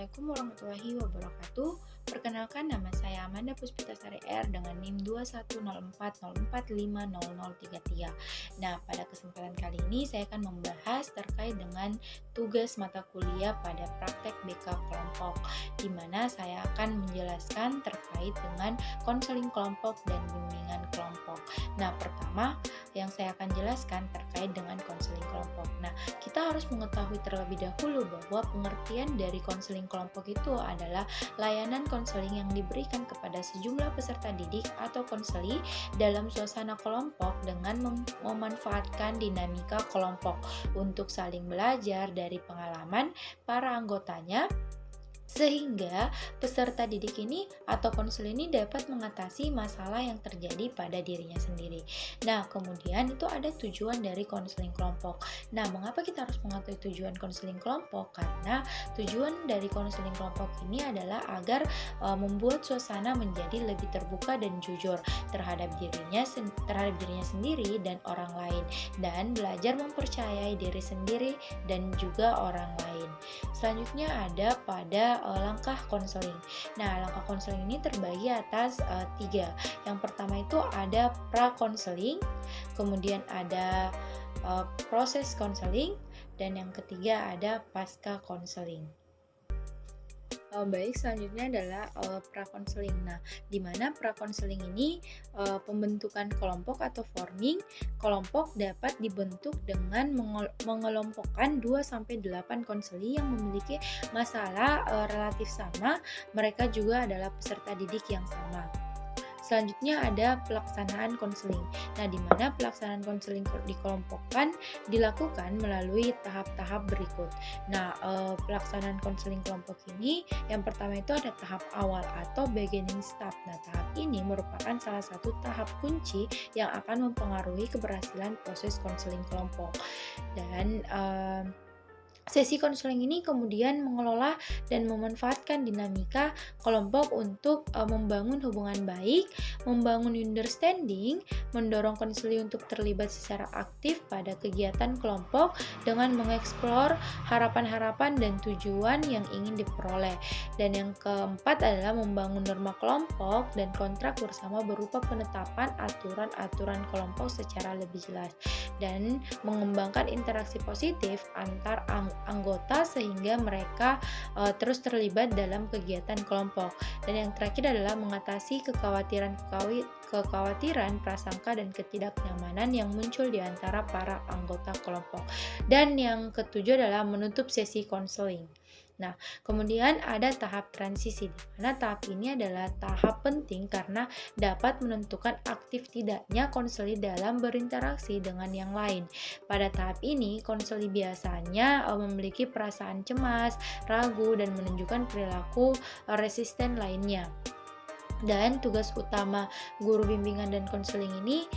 Assalamualaikum warahmatullahi wabarakatuh. Perkenalkan, nama saya Amanda Puspitasari R dengan NIM 21040450033. Nah, pada kesempatan kali ini saya akan membahas terkait dengan tugas mata kuliah pada praktek BK kelompok, di mana saya akan menjelaskan terkait dengan konseling kelompok dan bimbingan kelompok. Nah, pertama yang saya akan jelaskan terkait dengan konseling kelompok. Nah, kita harus mengetahui terlebih dahulu bahwa pengertian dari konseling kelompok itu adalah layanan konseling yang diberikan kepada sejumlah peserta didik atau konseli dalam suasana kelompok dengan memanfaatkan dinamika kelompok untuk saling belajar dari pengalaman para anggotanya, sehingga peserta didik ini atau konselor ini dapat mengatasi masalah yang terjadi pada dirinya sendiri. Nah, kemudian itu ada tujuan dari konseling kelompok. Nah, mengapa kita harus mengetahui tujuan konseling kelompok? Karena tujuan dari konseling kelompok ini adalah agar membuat suasana menjadi lebih terbuka dan jujur terhadap dirinya sendiri dan orang lain, dan belajar mempercayai diri sendiri dan juga orang lain. Selanjutnya ada pada langkah konseling. Nah, langkah konseling ini terbagi atas 3. Yang pertama itu ada pra-konseling, kemudian ada proses konseling, dan yang ketiga ada pasca konseling. Baik, selanjutnya adalah pra-konseling. Nah, di mana pra-konseling ini pembentukan kelompok atau forming kelompok dapat dibentuk dengan mengelompokkan 2-8 konseli yang memiliki masalah relatif sama. Mereka juga adalah peserta didik yang sama. Selanjutnya ada pelaksanaan konseling. Nah, di mana pelaksanaan konseling dikelompokkan dilakukan melalui tahap-tahap berikut. Nah, pelaksanaan konseling kelompok ini yang pertama itu ada tahap awal atau beginning step. Nah, tahap ini merupakan salah satu tahap kunci yang akan mempengaruhi keberhasilan proses konseling kelompok. Dan sesi konseling ini kemudian mengelola dan memanfaatkan dinamika kelompok untuk membangun hubungan baik, membangun understanding, mendorong konseli untuk terlibat secara aktif pada kegiatan kelompok dengan mengeksplor harapan-harapan dan tujuan yang ingin diperoleh. Dan yang keempat adalah membangun norma kelompok dan kontrak bersama berupa penetapan aturan-aturan kelompok secara lebih jelas, dan mengembangkan interaksi positif antar anggota sehingga mereka terus terlibat dalam kegiatan kelompok. Dan yang terakhir adalah mengatasi kekhawatiran, prasangka, dan ketidaknyamanan yang muncul di antara para anggota kelompok. Dan yang ketujuh adalah menutup sesi konseling. Nah, kemudian ada tahap transisi, di mana tahap ini adalah tahap penting karena dapat menentukan aktif tidaknya konseli dalam berinteraksi dengan yang lain. Pada tahap ini, konseli biasanya memiliki perasaan cemas, ragu, dan menunjukkan perilaku resisten lainnya. Dan tugas utama guru bimbingan dan konseling ini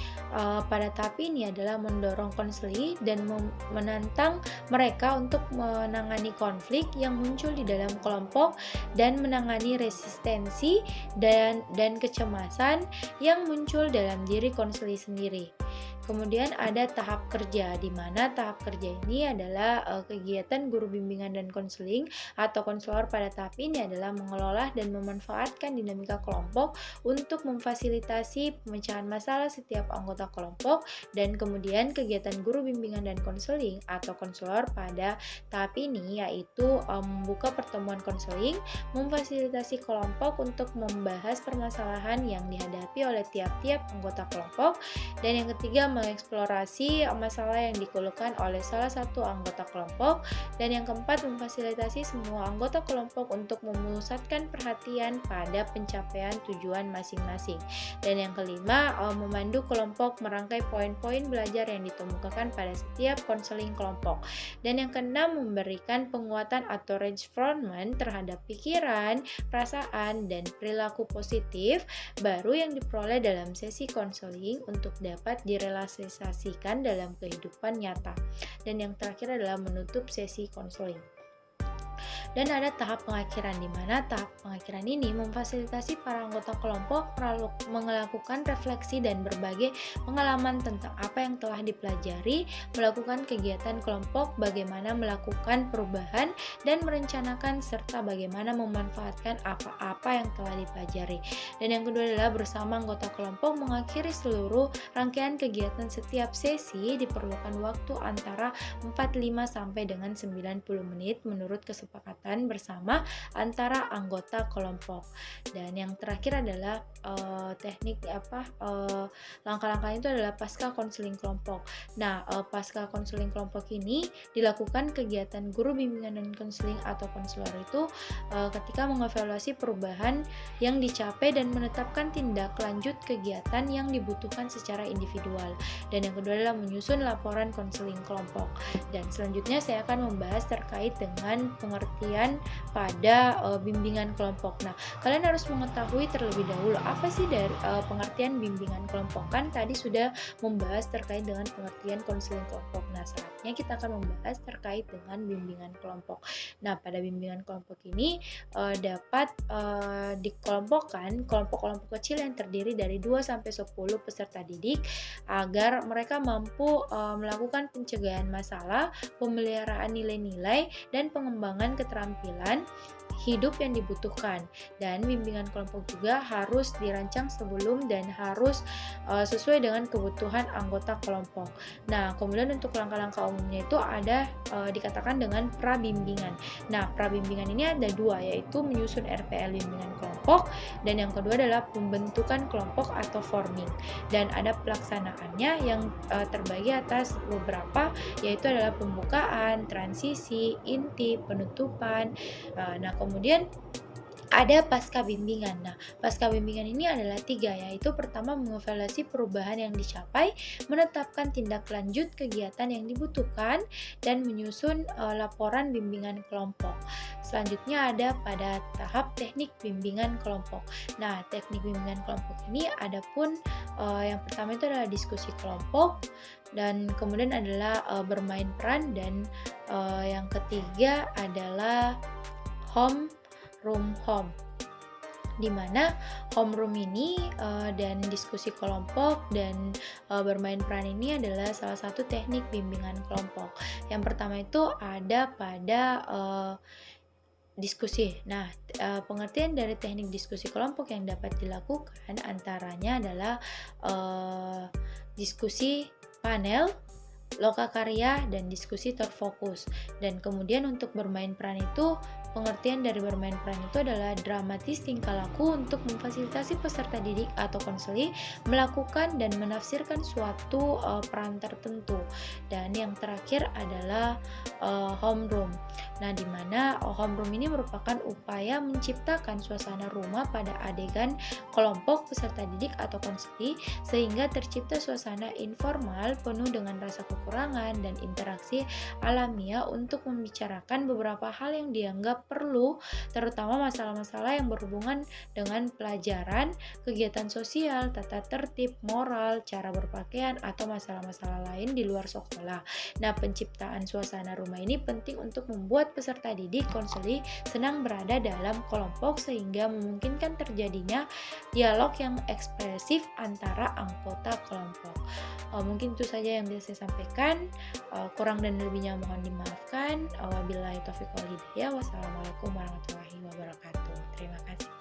pada tahap ini adalah mendorong konseli dan menantang mereka untuk menangani konflik yang muncul di dalam kelompok dan menangani resistensi dan kecemasan yang muncul dalam diri konseli sendiri. Kemudian ada tahap kerja, di mana tahap kerja ini adalah kegiatan guru bimbingan dan konseling atau konselor pada tahap ini adalah mengelola dan memanfaatkan dinamika kelompok untuk memfasilitasi pemecahan masalah setiap anggota kelompok. Dan kemudian kegiatan guru bimbingan dan konseling atau konselor pada tahap ini yaitu membuka pertemuan konseling, memfasilitasi kelompok untuk membahas permasalahan yang dihadapi oleh tiap-tiap anggota kelompok. Dan yang ketiga, mengeksplorasi masalah yang dikeluhkan oleh salah satu anggota kelompok. Dan yang keempat, memfasilitasi semua anggota kelompok untuk memusatkan perhatian pada pencapaian tujuan masing-masing. Dan yang kelima, memandu kelompok merangkai poin-poin belajar yang ditemukan pada setiap konseling kelompok. Dan yang keenam, memberikan penguatan atau reinforcement terhadap pikiran, perasaan, dan perilaku positif baru yang diperoleh dalam sesi konseling untuk dapat direalisasikan dalam kehidupan nyata. Dan yang terakhir adalah menutup sesi konseling. dan ada tahap pengakhiran, di mana tahap pengakhiran ini memfasilitasi para anggota kelompok melakukan refleksi dan berbagi pengalaman tentang apa yang telah dipelajari, melakukan kegiatan kelompok, bagaimana melakukan perubahan, dan merencanakan serta bagaimana memanfaatkan apa-apa yang telah dipelajari. Dan yang kedua adalah bersama anggota kelompok mengakhiri seluruh rangkaian kegiatan. Setiap sesi diperlukan waktu antara 45 sampai dengan 90 menit menurut kesepakatan bersama antara anggota kelompok. Dan yang terakhir adalah langkah-langkah itu adalah pasca konseling kelompok. Nah, pasca konseling kelompok ini dilakukan kegiatan guru bimbingan dan konseling atau konselor itu ketika mengevaluasi perubahan yang dicapai dan menetapkan tindak lanjut kegiatan yang dibutuhkan secara individual. Dan yang kedua adalah menyusun laporan konseling kelompok. Dan selanjutnya saya akan membahas terkait dengan pengertian pada bimbingan kelompok. Nah, kalian harus mengetahui terlebih dahulu apa sih dari pengertian bimbingan kelompok. Kan tadi sudah membahas terkait dengan pengertian konseling kelompok. Nah, saatnya kita akan membahas terkait dengan bimbingan kelompok. Nah, pada bimbingan kelompok ini dapat dikelompokkan kelompok-kelompok kecil yang terdiri dari 2 sampai 10 peserta didik agar mereka mampu melakukan pencegahan masalah, pemeliharaan nilai-nilai, dan pengembangan keterampilan hidup yang dibutuhkan. Dan bimbingan kelompok juga harus dirancang sebelum dan harus sesuai dengan kebutuhan anggota kelompok. Nah, kemudian untuk langkah-langkah umumnya itu ada dikatakan dengan prabimbingan. Nah, prabimbingan ini ada 2, yaitu menyusun RPL bimbingan kelompok, dan yang kedua adalah pembentukan kelompok atau forming. Dan ada pelaksanaannya yang terbagi atas beberapa, yaitu adalah pembukaan, transisi, inti, penutupan. Nah, kemudian ada pasca bimbingan. Nah, pasca bimbingan ini adalah 3, yaitu pertama mengevaluasi perubahan yang dicapai, menetapkan tindak lanjut kegiatan yang dibutuhkan, dan menyusun laporan bimbingan kelompok. Selanjutnya ada pada tahap teknik bimbingan kelompok. Nah, teknik bimbingan kelompok ini ada pun yang pertama itu adalah diskusi kelompok, dan kemudian adalah bermain peran, dan yang ketiga adalah home, di mana homeroom ini dan diskusi kelompok dan bermain peran ini adalah salah satu teknik bimbingan kelompok. Yang pertama itu ada pada diskusi. Nah, pengertian dari teknik diskusi kelompok yang dapat dilakukan antaranya adalah diskusi panel, lokakarya, dan diskusi terfokus. Dan kemudian untuk bermain peran itu, pengertian dari bermain peran itu adalah dramatis tingkah laku untuk memfasilitasi peserta didik atau konseli melakukan dan menafsirkan suatu peran tertentu. Dan yang terakhir adalah homeroom. Nah, di mana homeroom ini merupakan upaya menciptakan suasana rumah pada adegan kelompok peserta didik atau konseli sehingga tercipta suasana informal penuh dengan rasa kekurangan dan interaksi alamiah untuk membicarakan beberapa hal yang dianggap perlu, terutama masalah-masalah yang berhubungan dengan pelajaran, kegiatan sosial, tata tertib, moral, cara berpakaian, atau masalah-masalah lain di luar sekolah. Nah, penciptaan suasana rumah ini penting untuk membuat peserta didik konseli senang berada dalam kelompok sehingga memungkinkan terjadinya dialog yang ekspresif antara anggota kelompok. Mungkin itu saja yang bisa saya sampaikan. Kurang dan lebihnya mohon dimaafkan. Wabillahi taufiq wal hidayah. Wassalamualaikum warahmatullahi wabarakatuh. Terima kasih.